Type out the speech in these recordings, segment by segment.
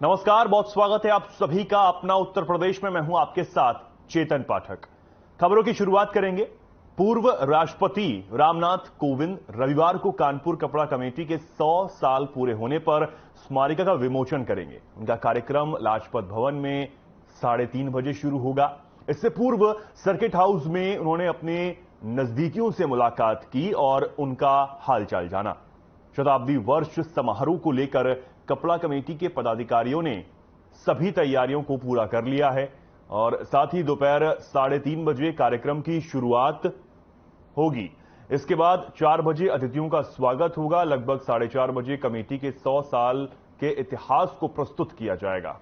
नमस्कार, बहुत स्वागत है आप सभी का अपना उत्तर प्रदेश में। मैं हूं आपके साथ चेतन पाठक। खबरों की शुरुआत करेंगे। पूर्व राष्ट्रपति रामनाथ कोविंद रविवार को कानपुर कपड़ा कमेटी के 100 साल पूरे होने पर स्मारिका का विमोचन करेंगे। उनका कार्यक्रम लाजपत भवन में 3:30 बजे शुरू होगा। इससे पूर्व सर्किट हाउस में उन्होंने अपने नजदीकियों से मुलाकात की और उनका हालचाल जाना। शताब्दी वर्ष समारोह को लेकर कपड़ा कमेटी के पदाधिकारियों ने सभी तैयारियों को पूरा कर लिया है और साथ ही दोपहर 3:30 बजे कार्यक्रम की शुरुआत होगी। इसके बाद 4 बजे अतिथियों का स्वागत होगा। लगभग 4:30 बजे कमेटी के 100 साल के इतिहास को प्रस्तुत किया जाएगा।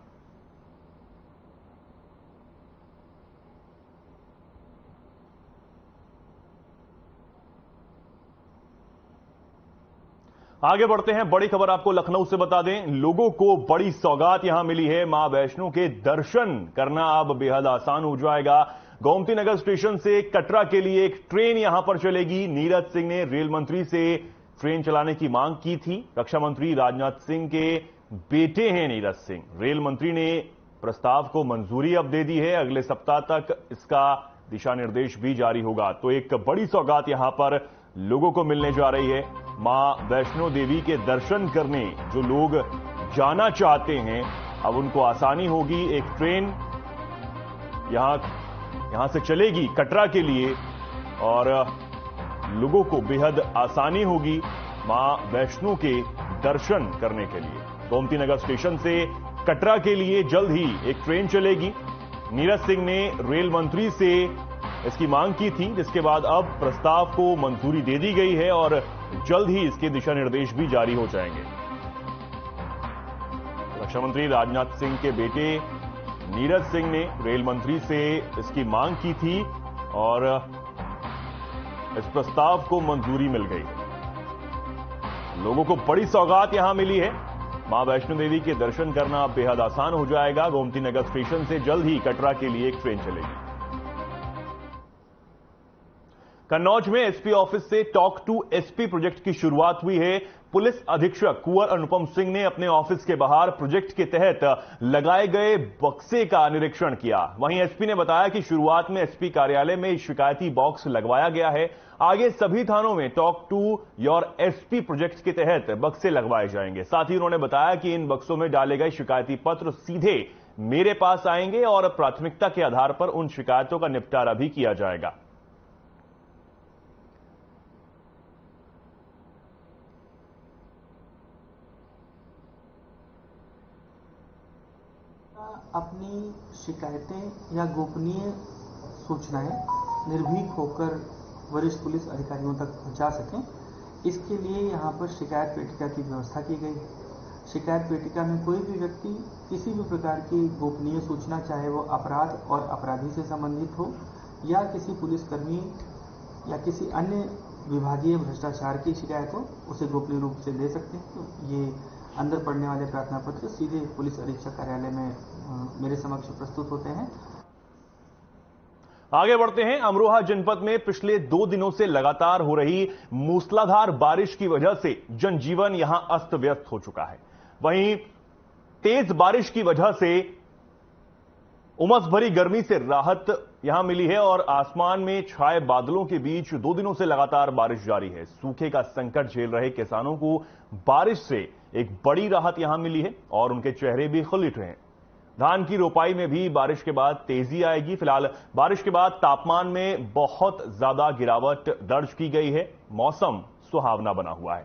आगे बढ़ते हैं। बड़ी खबर आपको लखनऊ से बता दें। लोगों को बड़ी सौगात यहां मिली है। मां वैष्णो के दर्शन करना अब बेहद आसान हो जाएगा। गोमती नगर स्टेशन से कटरा के लिए एक ट्रेन यहां पर चलेगी। नीरज सिंह ने रेल मंत्री से ट्रेन चलाने की मांग की थी। रक्षा मंत्री राजनाथ सिंह के बेटे हैं नीरज सिंह। रेल मंत्री ने प्रस्ताव को मंजूरी अब दे दी है। अगले सप्ताह तक इसका दिशा निर्देश भी जारी होगा। तो एक बड़ी सौगात यहां पर लोगों को मिलने जा रही है। मां वैष्णो देवी के दर्शन करने जो लोग जाना चाहते हैं अब उनको आसानी होगी। एक ट्रेन यहां से चलेगी कटरा के लिए और लोगों को बेहद आसानी होगी मां वैष्णो के दर्शन करने के लिए। गोमती नगर स्टेशन से कटरा के लिए जल्द ही एक ट्रेन चलेगी। नीरज सिंह ने रेल मंत्री से इसकी मांग की थी, जिसके बाद अब प्रस्ताव को मंजूरी दे दी गई है और जल्द ही इसके दिशा निर्देश भी जारी हो जाएंगे। रक्षा मंत्री राजनाथ सिंह के बेटे नीरज सिंह ने रेल मंत्री से इसकी मांग की थी और इस प्रस्ताव को मंजूरी मिल गई। लोगों को बड़ी सौगात यहां मिली है। मां वैष्णो देवी के दर्शन करना बेहद आसान हो जाएगा। गोमती नगर स्टेशन से जल्द ही कटरा के लिए एक ट्रेन चलेगी। कन्नौज में एसपी ऑफिस से टॉक टू एसपी प्रोजेक्ट की शुरुआत हुई है। पुलिस अधीक्षक कुंवर अनुपम सिंह ने अपने ऑफिस के बाहर प्रोजेक्ट के तहत लगाए गए बक्से का निरीक्षण किया। वहीं एसपी ने बताया कि शुरुआत में एसपी कार्यालय में शिकायती बॉक्स लगवाया गया है। आगे सभी थानों में talk to your SP project के तहत बक्से लगवाए जाएंगे। साथ ही उन्होंने बताया कि इन बक्सों में डाले गए शिकायती पत्र सीधे मेरे पास आएंगे और प्राथमिकता के आधार पर उन शिकायतों का निपटारा भी किया जाएगा। अपनी शिकायतें या गोपनीय सूचनाएं निर्भीक होकर वरिष्ठ पुलिस अधिकारियों तक पहुंचा सकें, इसके लिए यहां पर शिकायत पेटिका की व्यवस्था की गई है। शिकायत पेटिका में कोई भी व्यक्ति किसी भी प्रकार की गोपनीय सूचना, चाहे वो अपराध और अपराधी से संबंधित हो या किसी पुलिसकर्मी या किसी अन्य विभागीय भ्रष्टाचार की शिकायत हो, उसे गोपनीय रूप से दे सकते हैं। तो ये अंदर पड़ने वाले प्रार्थना पत्र सीधे पुलिस अधीक्षक कार्यालय में मेरे समक्ष प्रस्तुत होते हैं। आगे बढ़ते हैं। अमरोहा जनपद में पिछले 2 दिनों से लगातार हो रही मूसलाधार बारिश की वजह से जनजीवन यहां अस्त व्यस्त हो चुका है। वहीं तेज बारिश की वजह से उमस भरी गर्मी से राहत यहां मिली है और आसमान में छाए बादलों के बीच 2 दिनों से लगातार बारिश जारी है। सूखे का संकट झेल रहे किसानों को बारिश से एक बड़ी राहत यहां मिली है और उनके चेहरे भी खिल उठे हैं। धान की रोपाई में भी बारिश के बाद तेजी आएगी। फिलहाल बारिश के बाद तापमान में बहुत ज्यादा गिरावट दर्ज की गई है। मौसम सुहावना बना हुआ है।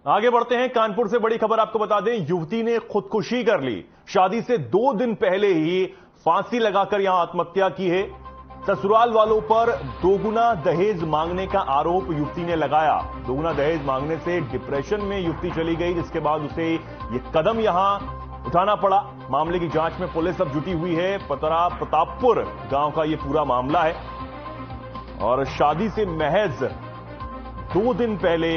आगे बढ़ते हैं। कानपुर से बड़ी खबर आपको बता दें, युवती ने खुदकुशी कर ली। शादी से 2 दिन पहले ही फांसी लगाकर यहां आत्महत्या की है। ससुराल वालों पर दोगुना दहेज मांगने का आरोप युवती ने लगाया। दोगुना दहेज मांगने से डिप्रेशन में युवती चली गई, जिसके बाद उसे यह कदम यहां उठाना पड़ा। मामले की जांच में पुलिस अब जुटी हुई है। पतरा प्रतापपुर गांव का यह पूरा मामला है और शादी से महज 2 दिन पहले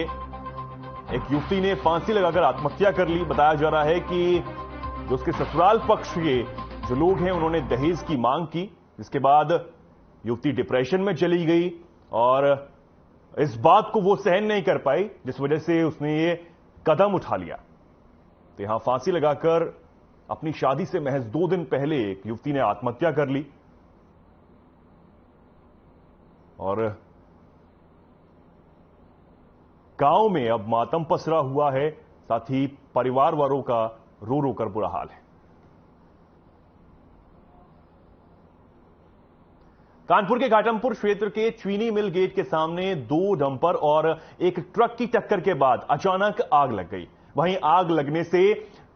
एक युवती ने फांसी लगाकर आत्महत्या कर ली। बताया जा रहा है कि जो उसके ससुराल पक्ष के जो लोग हैं उन्होंने दहेज की मांग की, जिसके बाद युवती डिप्रेशन में चली गई और इस बात को वो सहन नहीं कर पाई, जिस वजह से उसने ये कदम उठा लिया। तो यहां फांसी लगाकर अपनी शादी से महज 2 दिन पहले एक युवती ने आत्महत्या कर ली और गांव में अब मातम पसरा हुआ है, साथ ही परिवार वालों का रो रो कर बुरा हाल है। कानपुर के घाटमपुर क्षेत्र के चीनी मिल गेट के सामने 2 डंपर और एक ट्रक की टक्कर के बाद अचानक आग लग गई। वहीं आग लगने से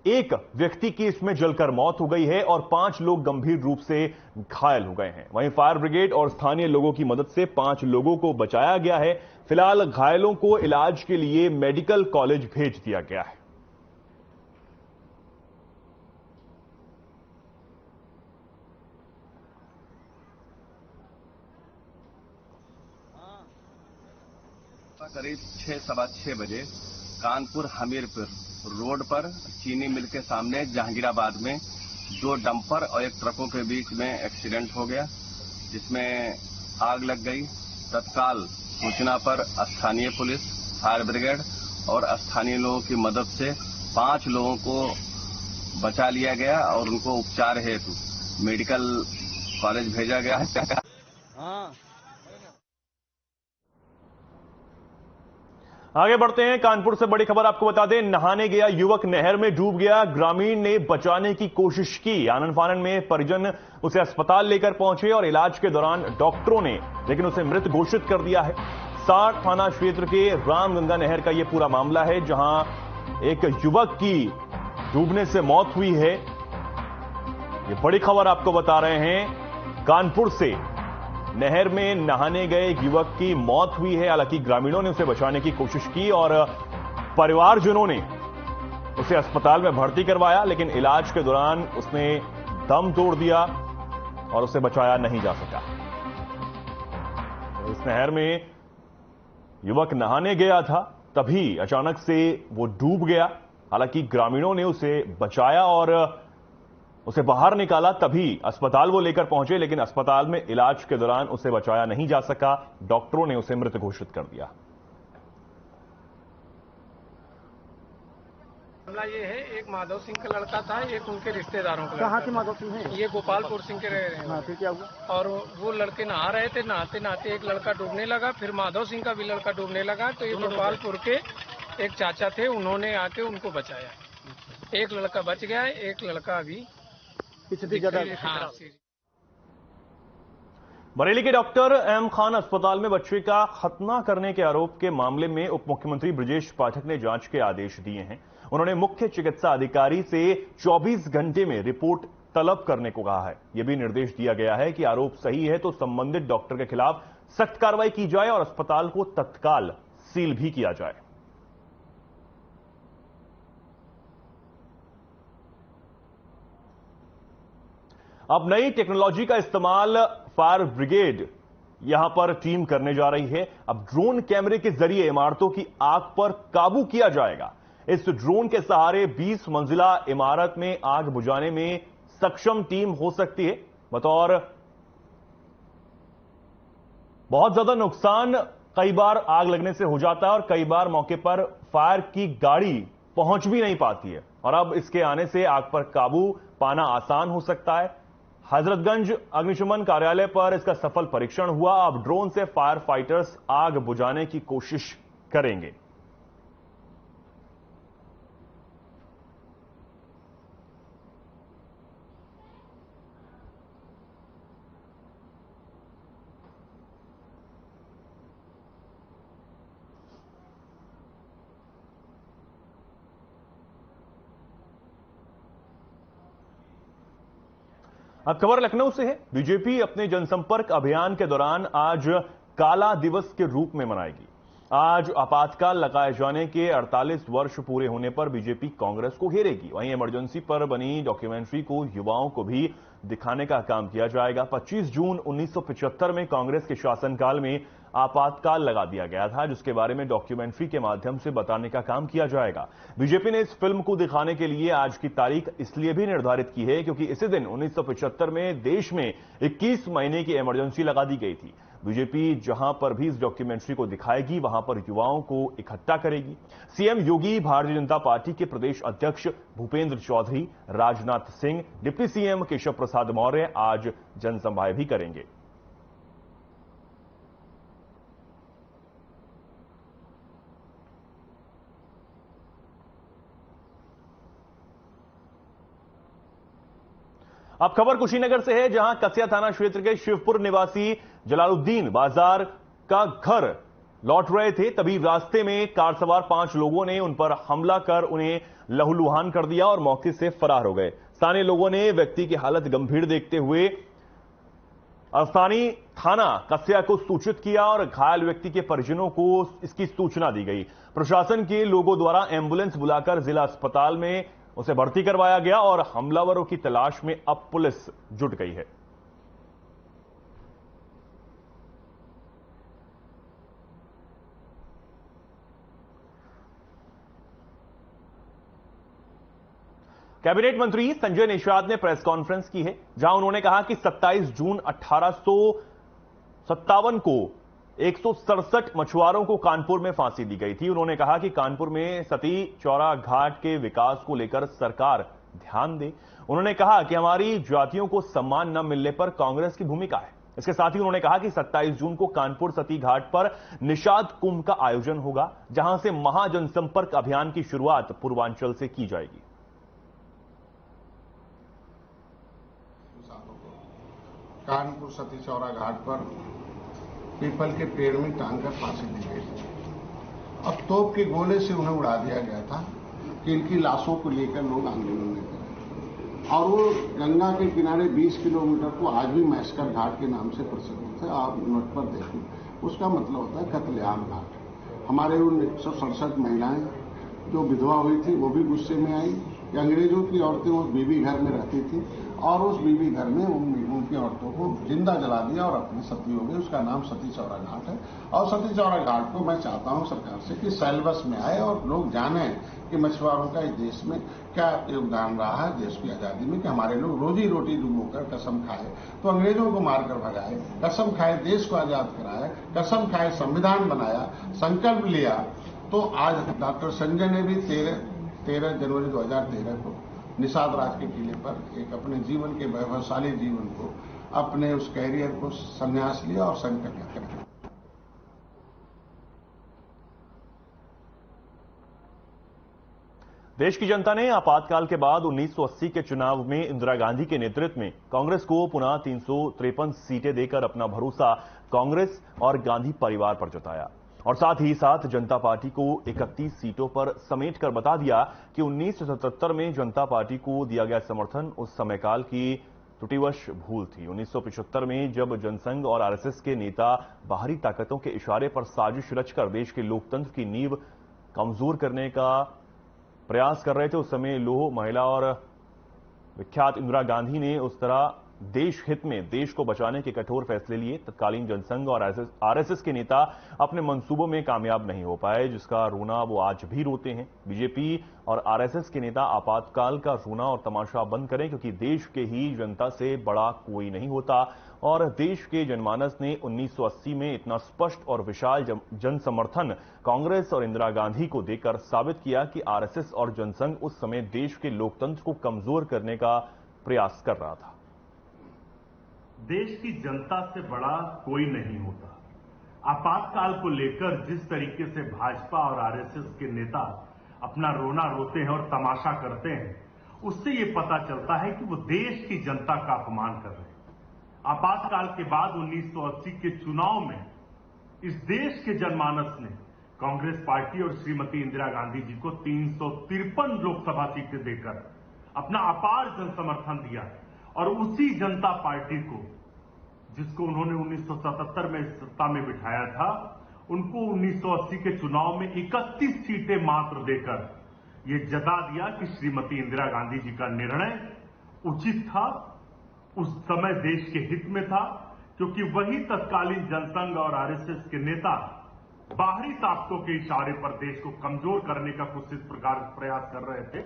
एक व्यक्ति की इसमें जलकर मौत हो गई है और 5 लोग गंभीर रूप से घायल हो गए हैं। वहीं फायर ब्रिगेड और स्थानीय लोगों की मदद से 5 लोगों को बचाया गया है। फिलहाल घायलों को इलाज के लिए मेडिकल कॉलेज भेज दिया गया है। करीब 6-6:15 बजे कानपुर हमीरपुर रोड पर चीनी मिल के सामने जहांगीराबाद में 2 डंपर और एक ट्रकों के बीच में एक्सीडेंट हो गया, जिसमें आग लग गई। तत्काल सूचना पर स्थानीय पुलिस, फायर ब्रिगेड और स्थानीय लोगों की मदद से 5 लोगों को बचा लिया गया और उनको उपचार हेतु मेडिकल कॉलेज भेजा गया है। आगे बढ़ते हैं। कानपुर से बड़ी खबर आपको बता दें, नहाने गया युवक नहर में डूब गया। ग्रामीण ने बचाने की कोशिश की। आनन फानन में परिजन उसे अस्पताल लेकर पहुंचे और इलाज के दौरान डॉक्टरों ने लेकिन उसे मृत घोषित कर दिया है। 60 थाना क्षेत्र के रामगंगा नहर का यह पूरा मामला है, जहां एक युवक की डूबने से मौत हुई है। यह बड़ी खबर आपको बता रहे हैं। कानपुर से नहर में नहाने गए एक युवक की मौत हुई है। हालांकि ग्रामीणों ने उसे बचाने की कोशिश की और परिवारजनों ने उसे अस्पताल में भर्ती करवाया, लेकिन इलाज के दौरान उसने दम तोड़ दिया और उसे बचाया नहीं जा सका। तो इस नहर में युवक नहाने गया था, तभी अचानक से वो डूब गया। हालांकि ग्रामीणों ने उसे बचाया और उसे बाहर निकाला, तभी अस्पताल वो लेकर पहुंचे, लेकिन अस्पताल में इलाज के दौरान उसे बचाया नहीं जा सका। डॉक्टरों ने उसे मृत घोषित कर दिया। मामला ये है, एक माधव सिंह का लड़का था, एक उनके रिश्तेदारों का। कहाँ के माधव सिंह है? ये गोपालपुर सिंह के रह रहे हैं। हाँ, फिर क्या हुआ? और वो लड़के नहा रहे थे, नहाते नहाते एक लड़का डूबने लगा, फिर माधव सिंह का भी लड़का डूबने लगा। तो ये गोपालपुर के एक चाचा थे, उन्होंने आके उनको बचाया। एक लड़का बच गया है, एक लड़का अभी बरेली के डॉक्टर एम खान अस्पताल में बच्चे का खतना करने के आरोप के मामले में उप मुख्यमंत्री ब्रजेश पाठक ने जांच के आदेश दिए हैं। उन्होंने मुख्य चिकित्सा अधिकारी से 24 घंटे में रिपोर्ट तलब करने को कहा है। यह भी निर्देश दिया गया है कि आरोप सही है तो संबंधित डॉक्टर के खिलाफ सख्त कार्रवाई की जाए और अस्पताल को तत्काल सील भी किया जाए। अब नई टेक्नोलॉजी का इस्तेमाल फायर ब्रिगेड यहां पर टीम करने जा रही है। अब ड्रोन कैमरे के जरिए इमारतों की आग पर काबू किया जाएगा। इस ड्रोन के सहारे 20 मंजिला इमारत में आग बुझाने में सक्षम टीम हो सकती है। बतौर बहुत ज्यादा नुकसान कई बार आग लगने से हो जाता है और कई बार मौके पर फायर की गाड़ी पहुंच भी नहीं पाती है, और अब इसके आने से आग पर काबू पाना आसान हो सकता है। हजरतगंज अग्निशमन कार्यालय पर इसका सफल परीक्षण हुआ। अब ड्रोन से फायर फाइटर्स आग बुझाने की कोशिश करेंगे। अब खबर लखनऊ से है। बीजेपी अपने जनसंपर्क अभियान के दौरान आज काला दिवस के रूप में मनाएगी। आज आपातकाल लगाए जाने के 48 वर्ष पूरे होने पर बीजेपी कांग्रेस को घेरेगी। वहीं इमरजेंसी पर बनी डॉक्यूमेंट्री को युवाओं को भी दिखाने का काम किया जाएगा। 25 जून 1975 में कांग्रेस के शासनकाल में आपातकाल लगा दिया गया था, जिसके बारे में डॉक्यूमेंट्री के माध्यम से बताने का काम किया जाएगा। बीजेपी ने इस फिल्म को दिखाने के लिए आज की तारीख इसलिए भी निर्धारित की है क्योंकि इसी दिन 1975 में देश में 21 महीने की इमरजेंसी लगा दी गई थी। बीजेपी जहां पर भी इस डॉक्यूमेंट्री को दिखाएगी वहां पर युवाओं को इकट्ठा करेगी। सीएम योगी, भारतीय जनता पार्टी के प्रदेश अध्यक्ष भूपेंद्र चौधरी, राजनाथ सिंह, डिप्टी सीएम केशव प्रसाद मौर्य आज जनसभाएं भी करेंगे। अब खबर कुशीनगर से है, जहां कसिया थाना क्षेत्र के शिवपुर निवासी जलालुद्दीन बाजार का घर लौट रहे थे, तभी रास्ते में कार सवार 5 लोगों ने उन पर हमला कर उन्हें लहूलुहान कर दिया और मौके से फरार हो गए। स्थानीय लोगों ने व्यक्ति की हालत गंभीर देखते हुए स्थानीय थाना कसिया को सूचित किया और घायल व्यक्ति के परिजनों को इसकी सूचना दी गई। प्रशासन के लोगों द्वारा एम्बुलेंस बुलाकर जिला अस्पताल में उसे भर्ती करवाया गया और हमलावरों की तलाश में अब पुलिस जुट गई है। कैबिनेट मंत्री संजय निषाद ने प्रेस कॉन्फ्रेंस की है, जहां उन्होंने कहा कि 27 जून 1857 को 167 मछुआरों को कानपुर में फांसी दी गई थी। उन्होंने कहा कि कानपुर में सती चौरा घाट के विकास को लेकर सरकार ध्यान दे। उन्होंने कहा कि हमारी जातियों को सम्मान न मिलने पर कांग्रेस की भूमिका है। इसके साथ ही उन्होंने कहा कि 27 जून को कानपुर सती घाट पर निषाद कुंभ का आयोजन होगा, जहां से महाजनसंपर्क अभियान की शुरुआत पूर्वांचल से की जाएगी। कानपुर सती चौरा घाट पर पीपल के पेड़ में टांगकर फांसी दी गई। अब तोप के गोले से उन्हें उड़ा दिया गया था कि इनकी लाशों को लेकर लोग आंदोलन नहीं करें। और वो गंगा के किनारे 20 किलोमीटर को आज भी मैस्कर घाट के नाम से प्रसिद्ध है। आप नोट पर देखें, उसका मतलब होता है कत्लेआम घाट। हमारे उन 167 महिलाएं जो विधवा हुई थी वो भी गुस्से में आई कि अंग्रेजों की औरतें उस बीबी घर में रहती थी और उस बीबी घर में उनकी औरतों को जिंदा जला दिया और अपनी सती हो गई। उसका नाम सती चौरा घाट है। और सती चौरा घाट को मैं चाहता हूं सरकार से कि सेलेबस में आए और लोग जाने कि मछुआरों का इस देश में क्या योगदान रहा है देश की आजादी में, कि हमारे लोग रोजी रोटी डूबोकर कसम खाए तो अंग्रेजों को मारकर भगाए, कसम खाए देश को आजाद कराए, कसम खाए संविधान बनाया, संकल्प लिया। तो आज डॉक्टर संजय ने भी 13 जनवरी 2013 को निषाद राज के किले पर एक अपने जीवन के वैभवशाली जीवन को, अपने उस कैरियर को संन्यास लिया और संकल्प किया। देश की जनता ने आपातकाल के बाद 1980 के चुनाव में इंदिरा गांधी के नेतृत्व में कांग्रेस को पुनः 353 सीटें देकर अपना भरोसा कांग्रेस और गांधी परिवार पर जताया और साथ ही साथ जनता पार्टी को 31 सीटों पर समेटकर बता दिया कि 1977 में जनता पार्टी को दिया गया समर्थन उस समयकाल की त्रुटिवश भूल थी। 1975 में जब जनसंघ और आरएसएस के नेता बाहरी ताकतों के इशारे पर साजिश रचकर देश के लोकतंत्र की नींव कमजोर करने का प्रयास कर रहे थे, उस समय लौह महिला और विख्यात इंदिरा गांधी ने उस तरह देश हित में देश को बचाने के कठोर फैसले लिए। तत्कालीन जनसंघ और आरएसएस के नेता अपने मंसूबों में कामयाब नहीं हो पाए, जिसका रोना वो आज भी रोते हैं। बीजेपी और आरएसएस के नेता आपातकाल का रोना और तमाशा बंद करें, क्योंकि देश के ही जनता से बड़ा कोई नहीं होता और देश के जनमानस ने 1980 में इतना स्पष्ट और विशाल जन समर्थन कांग्रेस और इंदिरा गांधी को देकर साबित किया कि आरएसएस और जनसंघ उस समय देश के लोकतंत्र को कमजोर करने का प्रयास कर रहा था। देश की जनता से बड़ा कोई नहीं होता। आपातकाल को लेकर जिस तरीके से भाजपा और आरएसएस के नेता अपना रोना रोते हैं और तमाशा करते हैं, उससे ये पता चलता है कि वो देश की जनता का अपमान कर रहे हैं। आपातकाल के बाद 1980 के चुनाव में इस देश के जनमानस ने कांग्रेस पार्टी और श्रीमती इंदिरा गांधी जी को 353 लोकसभा सीटें देकर अपना अपार जनसमर्थन दिया और उसी जनता पार्टी को, जिसको उन्होंने 1977 में सत्ता में बिठाया था, उनको 1980 के चुनाव में 31 सीटें मात्र देकर ये जता दिया कि श्रीमती इंदिरा गांधी जी का निर्णय उचित था, उस समय देश के हित में था, क्योंकि वही तत्कालीन जनसंघ और आरएसएस के नेता बाहरी ताकतों के इशारे पर देश को कमजोर करने का कुछ इस प्रकार प्रयास कर रहे थे।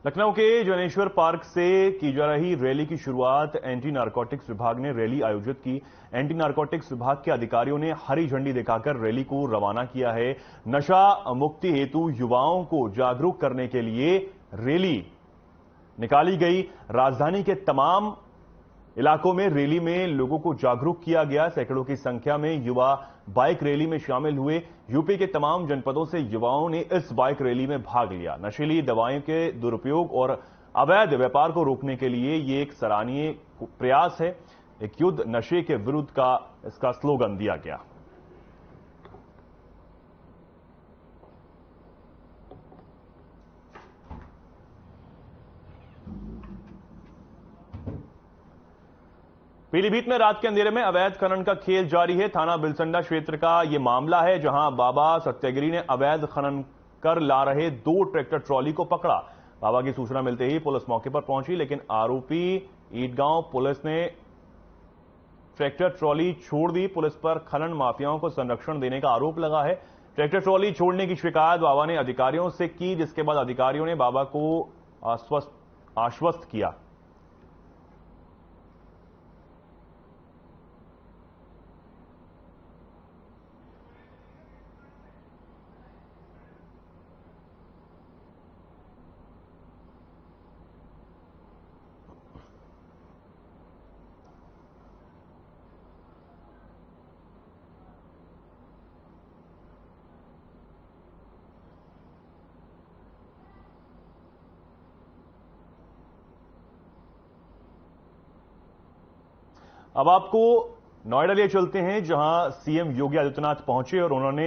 लखनऊ के जनेश्वर पार्क से की जा रही रैली की शुरुआत एंटी नारकोटिक्स विभाग ने रैली आयोजित की। एंटी नारकोटिक्स विभाग के अधिकारियों ने हरी झंडी दिखाकर रैली को रवाना किया है। नशा मुक्ति हेतु युवाओं को जागरूक करने के लिए रैली निकाली गई। राजधानी के तमाम इलाकों में रैली में लोगों को जागरूक किया गया। सैकड़ों की संख्या में युवा बाइक रैली में शामिल हुए। यूपी के तमाम जनपदों से युवाओं ने इस बाइक रैली में भाग लिया। नशीली दवाओं के दुरुपयोग और अवैध व्यापार को रोकने के लिए ये एक सराहनीय प्रयास है। एक युद्ध नशे के विरुद्ध का इसका स्लोगन दिया गया। पीलीभीत में रात के अंधेरे में अवैध खनन का खेल जारी है। थाना बिलसंडा क्षेत्र का यह मामला है, जहां बाबा सत्यागिरी ने अवैध खनन कर ला रहे 2 ट्रैक्टर ट्रॉली को पकड़ा। बाबा की सूचना मिलते ही पुलिस मौके पर पहुंची, लेकिन आरोपी ईदगांव पुलिस ने ट्रैक्टर ट्रॉली छोड़ दी। पुलिस पर खनन माफियाओं को संरक्षण देने का आरोप लगा है। ट्रैक्टर ट्रॉली छोड़ने की शिकायत बाबा ने अधिकारियों से की, जिसके बाद अधिकारियों ने बाबा को आश्वस्त किया। अब आपको नोएडा ले चलते हैं, जहां सीएम योगी आदित्यनाथ पहुंचे और उन्होंने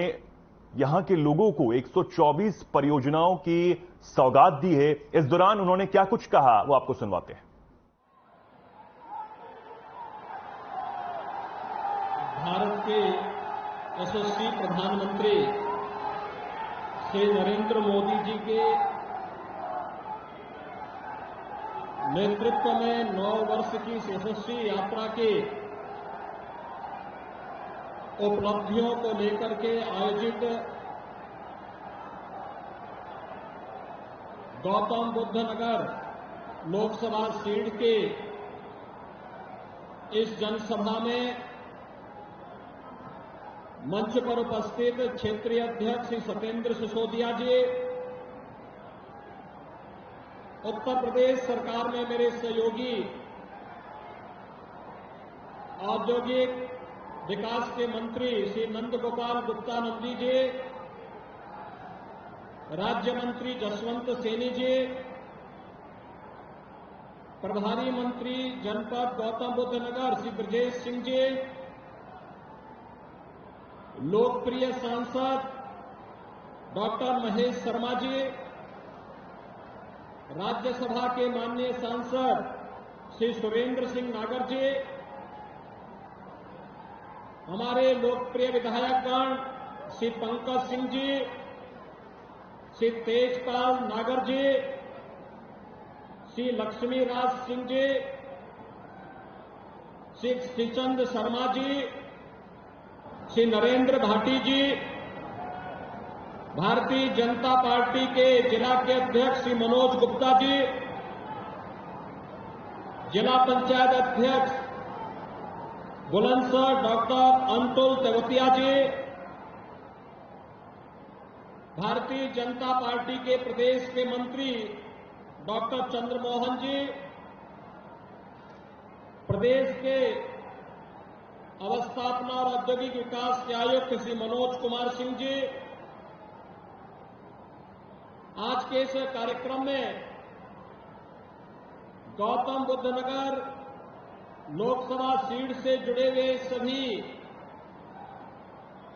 यहां के लोगों को 124 परियोजनाओं की सौगात दी है। इस दौरान उन्होंने क्या कुछ कहा, वो आपको सुनवाते हैं। भारत के यशस्वी प्रधानमंत्री श्री नरेंद्र मोदी जी के नेतृत्व में 9 वर्ष की यशस्वी यात्रा के उपलब्धियों को लेकर के आयोजित गौतम बुद्ध नगर लोकसभा सीट के इस जनसभा में मंच पर उपस्थित क्षेत्रीय अध्यक्ष श्री सत्येंद्र सिसोदिया जी, उत्तर प्रदेश सरकार में मेरे सहयोगी औद्योगिक विकास के मंत्री श्री नंद गोपाल गुप्ता नंदी जी, राज्य मंत्री जसवंत सैनी जी, प्रभारी मंत्री जनपद गौतम बुद्ध नगर श्री ब्रजेश सिंह जी, लोकप्रिय सांसद डॉक्टर महेश शर्मा जी, राज्यसभा के माननीय सांसद श्री सुरेंद्र सिंह नागर जी, हमारे लोकप्रिय विधायकगण श्री पंकज सिंह जी, श्री तेजपाल नागर जी, श्री लक्ष्मी राज सिंह जी, श्री श्रीचंद शर्मा जी, श्री नरेंद्र भाटी जी, भारतीय जनता पार्टी के जिला के अध्यक्ष श्री मनोज गुप्ता जी, जिला पंचायत अध्यक्ष बुलंदशहर डॉक्टर अंतुल तेवतिया जी, भारतीय जनता पार्टी के प्रदेश के मंत्री डॉक्टर चंद्रमोहन जी, प्रदेश के अवस्थापना और औद्योगिक विकास के आयुक्त श्री मनोज कुमार सिंह जी, आज के इस कार्यक्रम में गौतम बुद्ध नगर लोकसभा सीट से जुड़े हुए सभी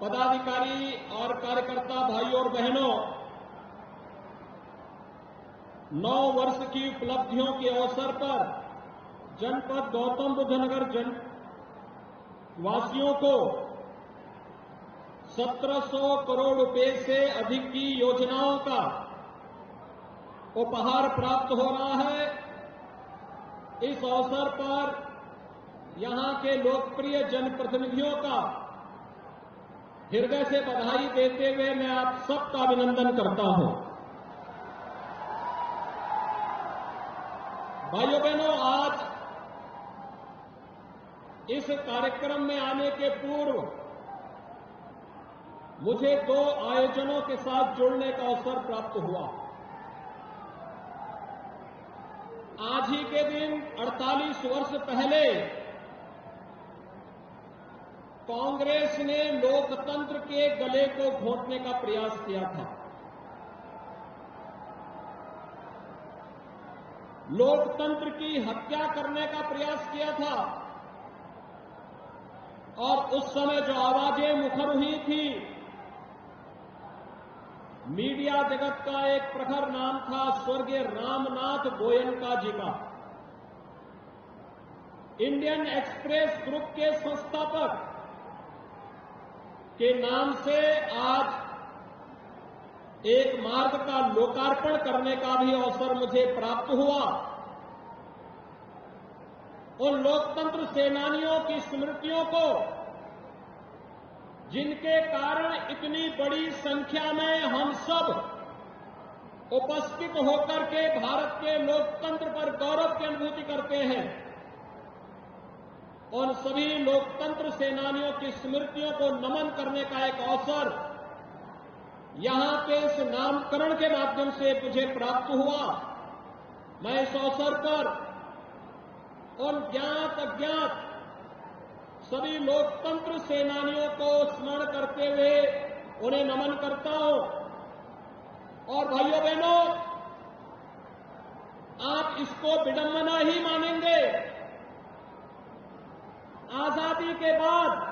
पदाधिकारी और कार्यकर्ता भाइयों और बहनों, 9 वर्ष की उपलब्धियों के अवसर पर जनपद गौतम बुद्ध नगर वासियों को 1700 करोड़ रुपए से अधिक की योजनाओं का उपहार प्राप्त हो रहा है। इस अवसर पर यहां के लोकप्रिय जनप्रतिनिधियों का हृदय से बधाई देते हुए मैं आप सबका अभिनंदन करता हूं। भाइयों बहनों, आज इस कार्यक्रम में आने के पूर्व मुझे 2 आयोजनों के साथ जुड़ने का अवसर प्राप्त हुआ। आज ही के दिन 48 वर्ष पहले कांग्रेस ने लोकतंत्र के गले को घोंटने का प्रयास किया था। लोकतंत्र की हत्या करने का प्रयास किया था और उस समय जो आवाजें मुखर हुई थी, मीडिया जगत का एक प्रखर नाम था स्वर्गीय रामनाथ गोयनका जी का। इंडियन एक्सप्रेस ग्रुप के संस्थापक के नाम से आज एक मार्ग का लोकार्पण करने का भी अवसर मुझे प्राप्त हुआ। उन लोकतंत्र सेनानियों की स्मृतियों को, जिनके कारण इतनी बड़ी संख्या में हम सब उपस्थित होकर के भारत के लोकतंत्र पर गौरव की अनुभूति करते हैं, उन सभी लोकतंत्र सेनानियों की स्मृतियों को नमन करने का एक अवसर यहां पे इस नामकरण के माध्यम से मुझे प्राप्त हुआ। मैं इस अवसर पर उन ज्ञात अज्ञात सभी लोकतंत्र सेनानियों को स्मरण करते हुए उन्हें नमन करता हूं। और भाइयों बहनों, आप इसको विडंबना ही मानेंगे, आजादी के बाद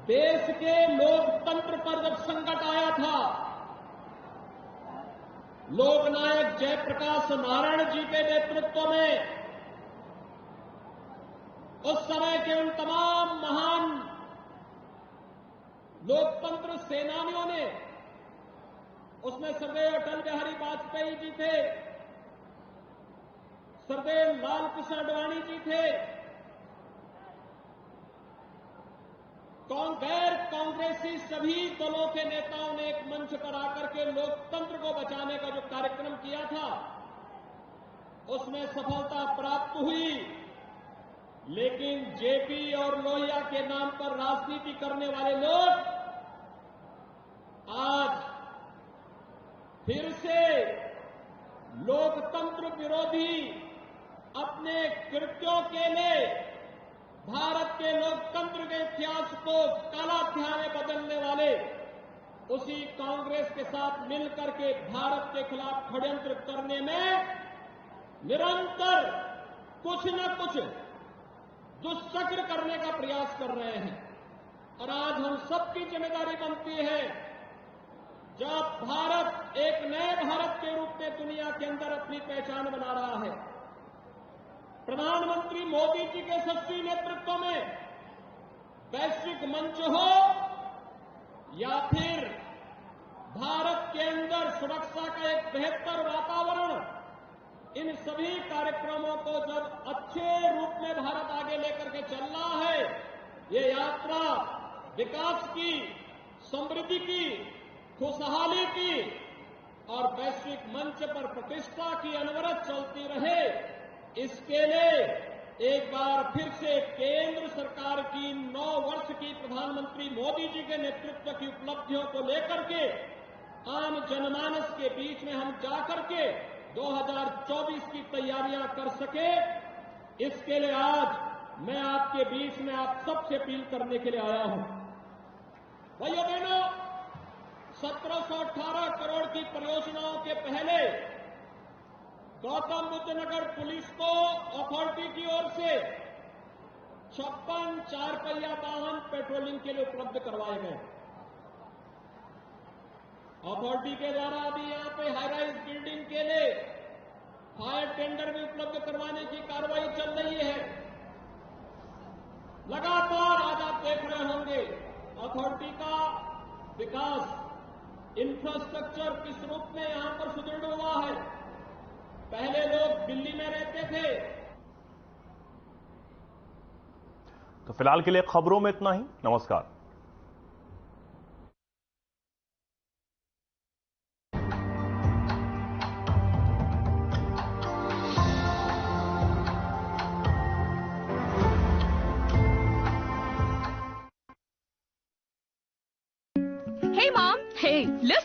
देश के लोकतंत्र पर जब संकट आया था, लोकनायक जयप्रकाश नारायण जी के नेतृत्व में उस समय के उन तमाम महान लोकतंत्र सेनानियों ने, उसमें सरदेव अटल बिहारी वाजपेयी जी थे, सरदेव लाल कृष्ण आडवाणी जी थे, गैर कांग्रेसी सभी दलों के नेताओं ने एक मंच पर आकर के लोकतंत्र को बचाने का जो कार्यक्रम किया था, उसमें सफलता प्राप्त हुई। लेकिन जेपी और लोहिया के नाम पर राजनीति करने वाले लोग आज फिर से लोकतंत्र विरोधी अपने कृत्यों के लिए भारत के लोकतंत्र के इतिहास को काला अध्याय में बदलने वाले उसी कांग्रेस के साथ मिलकर के भारत के खिलाफ षड्यंत्र करने में निरंतर कुछ न कुछ दुष्चक्र करने का प्रयास कर रहे हैं। और आज हम सबकी जिम्मेदारी बनती है, जब भारत एक नए भारत के रूप में दुनिया के अंदर अपनी पहचान बना रहा है, प्रधानमंत्री मोदी जी के यशस्वी नेतृत्व में वैश्विक मंच हो या फिर भारत के अंदर सुरक्षा का एक बेहतर वातावरण, इन सभी कार्यक्रमों को जब अच्छे रूप में भारत आगे लेकर के चल रहा है, ये यात्रा विकास की, समृद्धि की, खुशहाली की और वैश्विक मंच पर प्रतिष्ठा की अनवरत चलती रहे, इसके लिए एक बार फिर से केंद्र सरकार की 9 वर्ष की प्रधानमंत्री मोदी जी के नेतृत्व की उपलब्धियों को लेकर के आम जनमानस के बीच में हम जाकर के 2024 की तैयारियां कर सके, इसके लिए आज मैं आपके बीच में आप सबसे अपील करने के लिए आया हूं। भाइयों बहनों, 1718 करोड़ की परियोजनाओं के पहले गौतम बुद्ध नगर पुलिस को अथॉरिटी की ओर से 56 4 पहिया वाहन पेट्रोलिंग के लिए उपलब्ध करवाए गए। अथॉरिटी के द्वारा अभी यहां पे हाई राइज बिल्डिंग के लिए फायर टेंडर भी उपलब्ध करवाने की कार्रवाई चल रही है। लगातार आज आप देख रहे होंगे अथॉरिटी का विकास, इंफ्रास्ट्रक्चर किस रूप में यहां पर सुदृढ़ हुआ है। पहले लोग दिल्ली में रहते थे, तो फिलहाल के लिए खबरों में इतना ही। नमस्कार। Hey, Mom. Hey, listen.